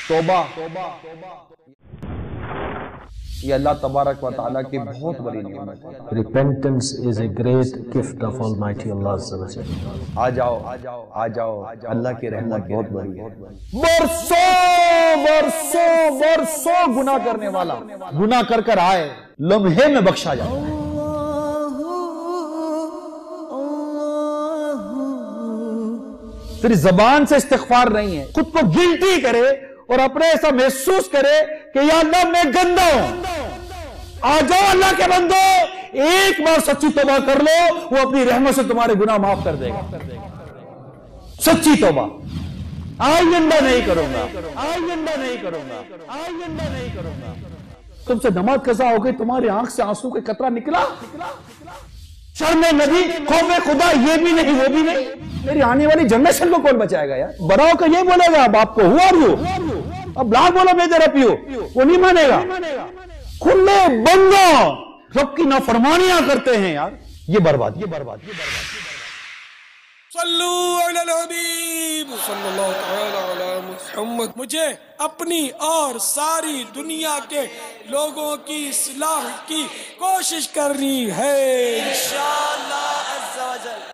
توبہ یہ اللہ تبارک و تعالیٰ کی بہت بڑی نعمت ہے. Repentance is a great gift of Almighty Allah Azza wa Jalla. آ جاؤ اللہ کی رحمت بہت بڑی ہے. برسوں گناہ کرنے والا گناہ کر آئے لمحے میں بخشا جائے. تیری زبان سے استغفار نہیں ہے، خود کو گلٹی کرے اور اپنے ایسا محسوس کرے کہ یا اللہ میں گندا ہوں. آ جاؤ اللہ کے بندو، ایک بار سچی توبہ کر لو، وہ اپنی رحمت سے تمہارے گناہ معاف کر دے گا. سچی توبہ. آئندہ نہیں کروں گا. تم سے نماز قضا ہو گئی، تمہاری آنکھ سے آنسو کا قطرہ نکلا، شرم نبی خوف خدا یہ بھی نہیں وہ بھی نہیں. میری آنے والی جنریشن کو کون بچائے گا یار؟ بڑا ہو کر یہ بولے گا باپ کو ہوا بھی ہو، اب لاکھ بولو میں تیرا پیو، وہ نہیں مانے گا. کھلے بندوں رب کی نافرمانیاں کرتے ہیں یار، یہ برباد. صلو علی الحبیب صلی اللہ تعالی علی محمد. مجھے اپنی اور ساری دنیا کے لوگوں کی اصلاح کی کوشش کرنی ہے انشاءاللہ عز و جل.